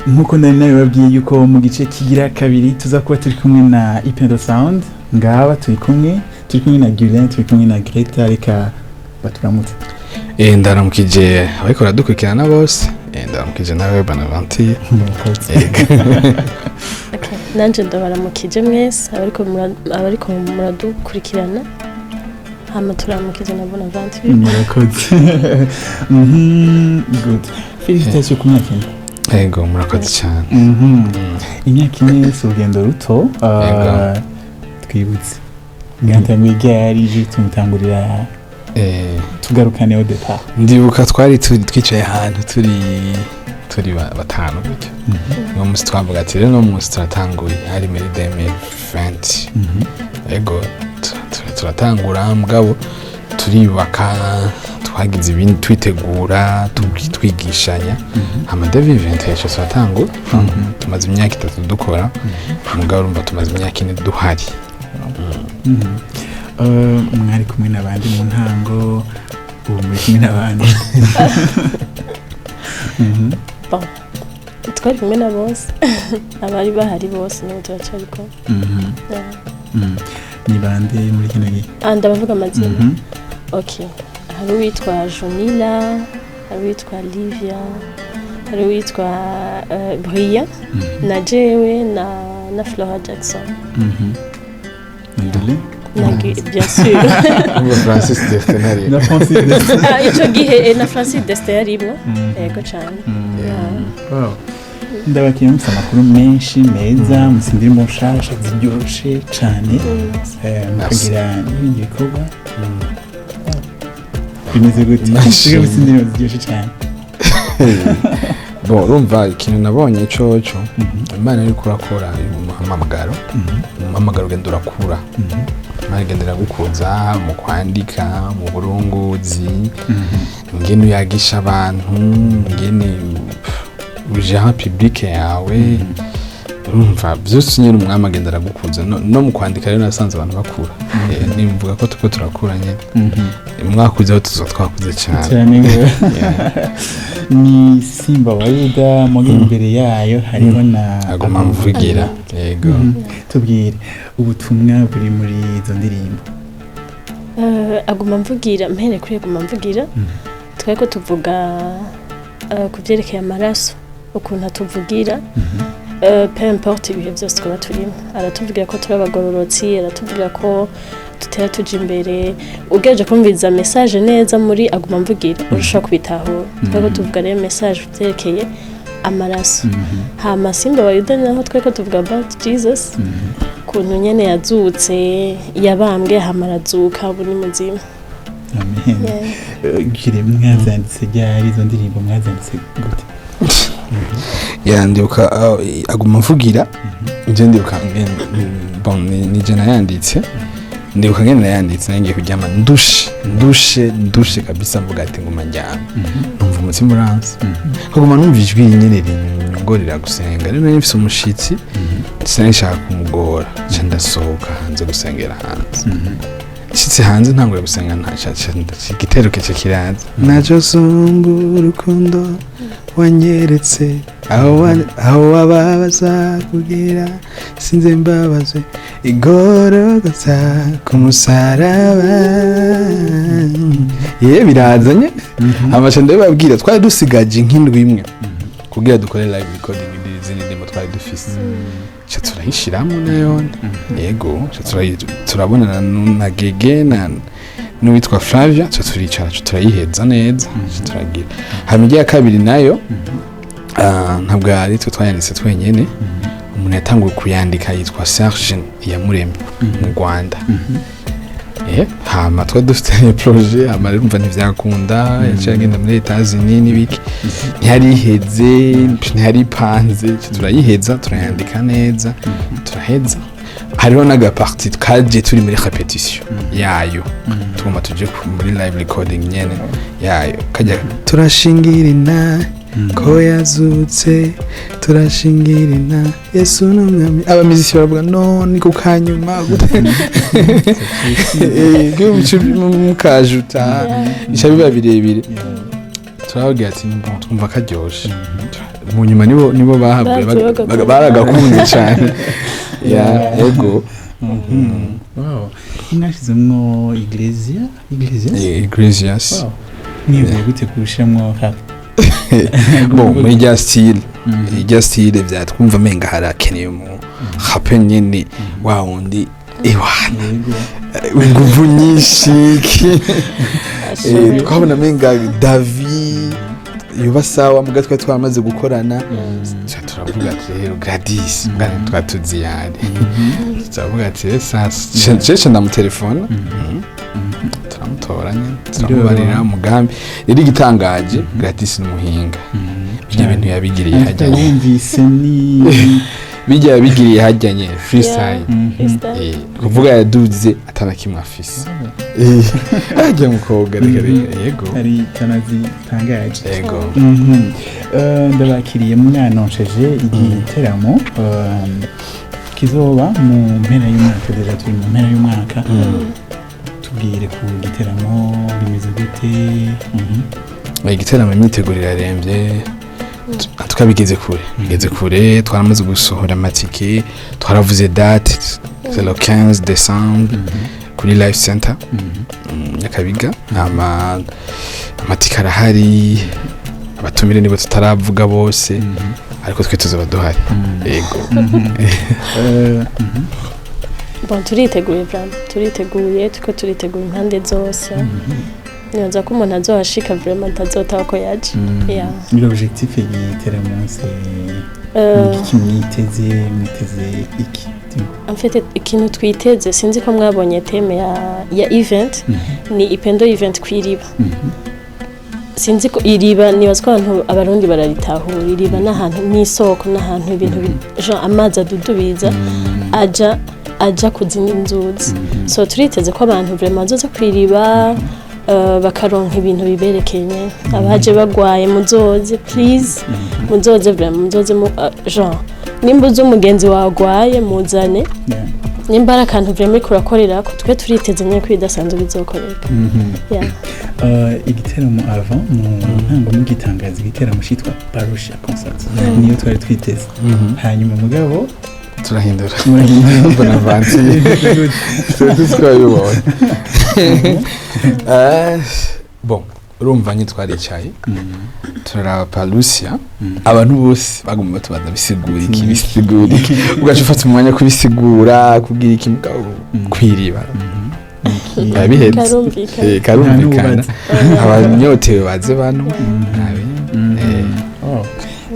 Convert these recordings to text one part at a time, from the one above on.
nkuko nari nabibabwiye yuko mu gice kigira kabiri tuza kuba turi kumwe na PENDO Sound ngaba turi kumwe na Gulen turi kumwe na Greta reka baturamutse ndaramukije ariko radukurikirana bose ndaramukije nawe Bonaventure nanje ndabaramukije mwese abariko muradukurikirana hama turamukije na Bonaventure murakoze good félicitations ku myaka yego murakoze cyane imyaka ine si urugendo ruto twibutse mwantamwe ryari tumutangurira tugarukane au départ ndibuka twari twicaye ahantu turi batanu gutyo no musi twavuga ati rero no musi turatanguye hari muri 2020 yego turatangura mugabo turibaka twagize ibindi twitegura twigishanya hama 2020 turatangura tumaze imyaka 3 dukora mugabo urumva tumaze imyaka 4 duhari mwari kumwe n'abandi mu ntango ubu muri kumwe n'abandi twari kumwe na bose abari bahari bose n'ubu turacariko ni bande muri kino gihe ndabavuga amazina okay hari uwitwa Jonila hari uwitwa Livia hari uwitwa Bria na jewe na Flora Jackson Ndele bien sûr Francis Destinari na Francis Destinari ico gihe na Francis Destinari yego cyane wow ndabakiye mufite amakuru menshi meza musindirimo nshasha ziryoshe cyane mukagira n'ibindi bikorwa bimeze gute musindirimo ziryoshe cyane bon urumva ikintu nabonye coco Imana iri kurakora umuhamagaro ugenda urakura Imana igendera gukuza mu kwandika mu burunguzi ngene uyagisha abantu ngene ujaha public yawe urumva byose nyine umwami agendera gukuza no mu kwandika rero nasanze abantu bakura nimvuga ko tuko turakuranye mwakuzeho twakuze cyane ni Simba wa Yuda mugi imbere yayo hariho na Aguma amvugira yego tubwire ubutumwa buri muri izo ndirimbo Aguma amvugira mpere kuri Aguma amvugira twako tuvuga kuvyerekeye amaraso ukuntu atuvugira peu importe ibihe byose twaba turimo aratuvugira ko turi abagororotsi aratuvugira ko tutera tuje imbere ugeje kumviza message neza muri Aguma amvugira urusha kubitahura twako tuvuga rero message vyerekeye amaraso hama Simba wa Yuda naho twako tuvuga about Jesus kuntu nyene yazutse yabambwe hamarazuka buri muzima amen gire mwazanditse ryari izo ndirimbo mwazanditse gute yandiuka Aguma amvugira nje ndiuka bon ni jana yanditse ndiuka ngene yanditse nangiye kujyama ndushe kabisa mvuga ati nguma njyama numva umutima uranze kuguma numva ijwi nyene rinyongorera gusenga rero nifise umushitsi sinashaka kumugora nje ndasohoka hanze gusengera hanze shitse hanze ntangura gusenga ntacaca igitero kece kiranze naco sumbu urukundo wanyeretse aho wababaza kugira sinze mbabazwe igorogota ku musaraba birazanye amasha ndababwira twari dusigaje nk'indwi imwe kugira dukore live recording izindi ndimo twari dufise cha turahishiramo nayo yego turabonana na Gege n'uwitwa Flavia turicara turayiheza neza turagira hamijya kabiri nayo ntabwo ari twe twayanditse twenyene umuntu yatanguye kuyandika yitwa Serges Iyamuremye mu Rwanda hama twa dufite projet hama rumva ntivyakunda yacagenda muri Etats-Unis n'ibiki ntiheze ntiharipanze turayiheza turayandika neza turaheza hariho n'agaparti kaje turi muri repetition yayo tugomba tuje muri live recording nyene yayo kajya turashingirina ko yazutse turashingirina Yesu n'umwami abamiziki baravuga no niko kanyuma gute mukajuta isha biba birebire turababwira ati twumva karyoshe mu nyuma nibo bahabwe baragakunze cyane yego wow inashizemwo iglesias niyo gute kushemwo rap bon muri rya style byatwumva menga harakeneye mu rap nyene wa wundi inguvu nyinshi twabona menga David yuba sawa muga twamaze gukorana turavuga ati rero Gladys ngane twatuzi yani turavuga ati sasa ndamu telefone turamutoranya turamubarira umugambi rero igitangaje Gladys n'umuhinga ibyo bintu yabigiriye hajyanye yumvise ni bijya yabigiriye hajyanye freestyle kuvuga yaduze atana kimwe afise ajya mukoga yego ari tanazi tangaje yego ndabakiriye mwanonsheje igiteramo kizoba mu mpera y'umwaka deja turi mu mpera y'umwaka tubwire ku giteramo bimeze gute igiteramo imyiteguro irarembye tukabigeze kure twaramaze gusohora amatike twaravuze date c'est le 15 décembre kuri live center Nyakabiga amatike arahari abatumire nibo tutaravuga bose ariko twe tuzaba duhari yego bon turiteguye tuko turitegura impande zose nibaza ko umuntu azohashika vraiment azotaha ko yaje ni l'objectif y'igiteramo c'est mwiteze iki en fait ikintu twiteze sinzi ko mwabonye teme ya event ni PENDO event kw'iriba sinzi ko iriba nibaza ko abantu abarundi bararitahura iriba n'ahantu n'isoko n'ahantu ibintu genre amazi adudubiza aja kuzindi nzuzi so turiteze ko abantu vraiment bazoza kw'iriba bakaronka ibintu biberekeye abaje bagwaye muzoze please muzoze vraiment muzoze genre nimba uzi umugenzi wagwaye muzane nimba ari akantu vraiment kurakorera ko twe turiteze nyine ko bidasanzwe bizokoreka igiteramo avant mu ntango mugitangaza igiteramo cyitwa Parousia concert niyo twari twiteze hanyuma mugabo turahindura mbona vanti twabibonye bon urumva nyitwaricaye turaraba Parousia abantu bose bagomba batubaza bisigura iki ugaca ufata umwanya kubisigura kubwira iki mugabo kwiriba karumvikana abanyotewe baze bano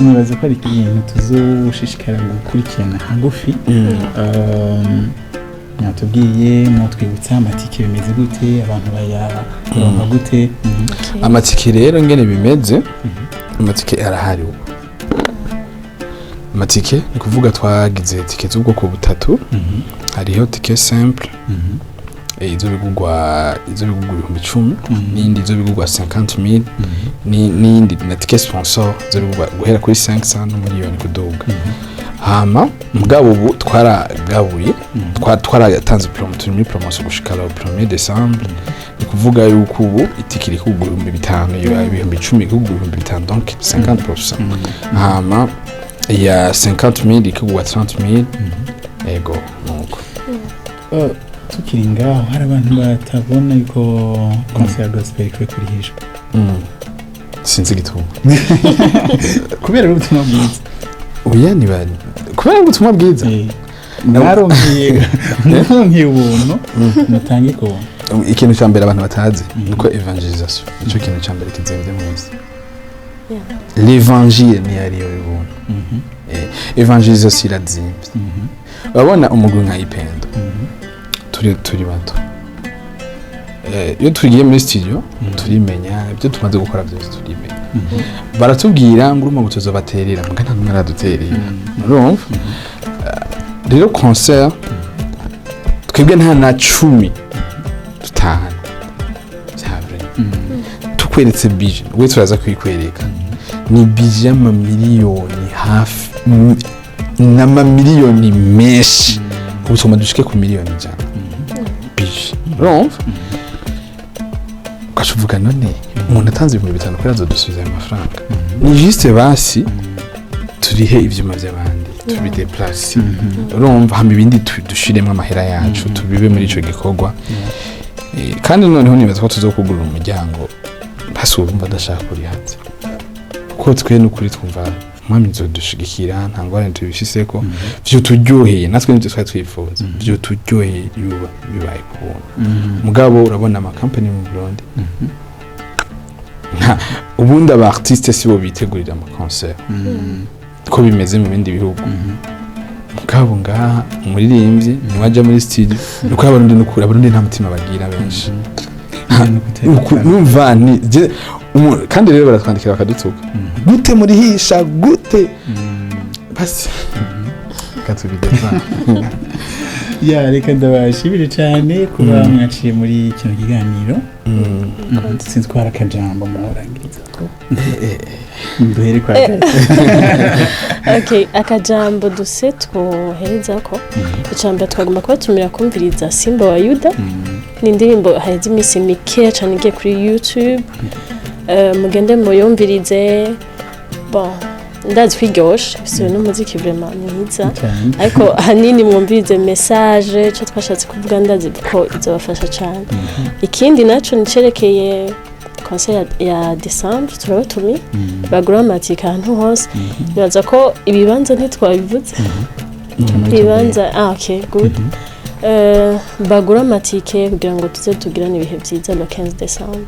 nibaza ko ari ikintu tuzoshishikara gukurikirana hagufi natubwiye mwotwibutsa amatike bimeze gute abantu bayaronka gute amatike rero ngene bimeze amatike arahari ubu amatike ni kuvuga twagize tike z'ubwoko butatu hariho tike simple izo bigugwa 10,000 n'indi izo bigugwa 50,000 n'indi na tike sponsor zo bigugwa guhera kuri 500 n'umiliyoni kuduga hama mugabo ubu twaragabuye twaratanze promotion gushika le 1er décembre ni kuvuga yuko ubu itikiri kugura 5,000 yo 10,000 kugura 5,000 donc 50% hama ya 50,000 ikugwa 30,000 ego nuko tukiri ngaho hari abantu batabona yuko concert gospel ikwiye kurihishwa sinzi gituma kubera ubutumwa bwiza oya ni bari kubera ubutumwa bwiza naronkiye ubuntu natangiye ko ikintu cya mbere abantu batazi nuko evangelisation nicyo kintu cya mbere kizembe mu isi l'évangile ni ariyo y'ubuntu evangelisation irazimvye babona umugwi nka PENDO turi bato iyo tugiye muri studio turimenya ibyo tumaze gukora byose turimenya baratubwira ngo urumva gutoza baterera mugana mwaraduterera urumva rero concert twebwe nta na 10 tutahana byabre tukweretse budget we turaza kwikwereka ni budget y'amamiliyoni hafi n'amamiliyoni menshi ubutuma dushike ku miliyoni ijana budget urumva ukavuga none umuntu atanze 5,000 kuri azodusubiza ayo mafaranga ni juste basi turihe ivyuma vy'abandi tubideplace urumva hama ibindi dushiremo amahera yacu tubibe muri ico gikorwa kandi noneho nibaza ko tuzokugurura umuryango basurumva adashaka kuri hanze ko twe n'ukuri twumva mwami nzodushigikira nta ngorane tubishiseko vyo turyoheye natwe nivyo twari twifuza vyo turyoheye yuba bibaye kubona mugabo urabona ama company mu Burundi ubundi aba artiste sibo bitegurira ama concert ko bimeze mu bindi bihugu mugabo ngaha umuririmbyi niwaje muri studio nuko abarundi n'ukuri abarundi nta mutima bagira benshi numva ni kandi rero baratwandikira bakadutuka gute murihisha gute basi katubideva reka ndabashimire cyane kuba mwaciye muri kino kiganiro sinzi ko hari akajambo murangiriza ko duhere kwa okay akajambo duse twohereza ko icambere twagomba kubatumira kumviriza Simba wa Yuda ni indirimbo haheze imisi mikeya cyane igiye kuri YouTube mugende muyumvirize bon ndazi kwiryosha bise n'umuziki vraiment mwiza ariko hanini mwumvirize message cyo twashatse kuvuga ndazi ko izobafasha cyane ikindi naco nicerekeye concert ya December turabatumiye bagrammatic ahantu hose nibaza ko ibibanza ntitwabivuze ibibanza okay good bagura amatike kugira ngo tuze tugirane ibihe byiza le 15 December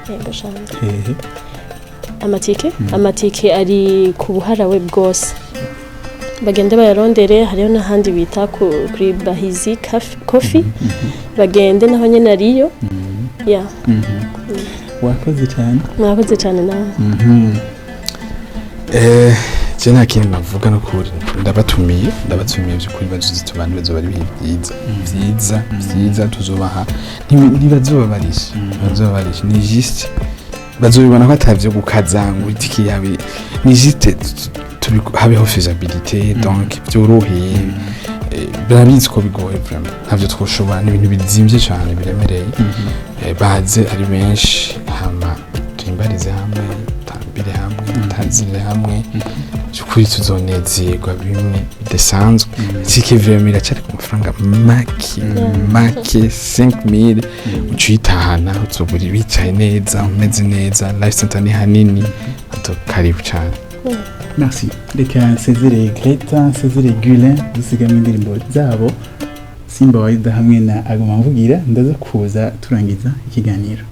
yego cyane amatike ari ku buharawe bwose bagende bayarondere hariyo n'ahandi bita kuri Bahizi Coffee bagende naho nyene ariyo wakoze cyane nawe je nta kintu navuga no kuri ndabatumiye by'ukuri bazuze tubandi bazoba ari byiza tuzobaha ntibazobabarisha ni juste bazobibona ko atavyo gukaza ngo itiki yabi ni juste habeho faisabilité donc byoroheye birabizi ko bigoye vraiment ntavyo twoshobora n'ibintu bizimvye cyane biremereye baze ari benshi hama tuimbarize hamwe tambire hamwe tanzire hamwe cyukuri tuzonezerwa bimwe bidasanzwe sike vraiment cyari ku mafaranga make 5000 ucitahana uzoburi bicaye neza umeze neza life center ni hanini karibu cyane merci reka nsezere Greta nsezere Gulin dusigamo indirimbo zabo Simba wa Yuda hamwe na Aguma amvugira ndaza kuza turangiza ikiganiro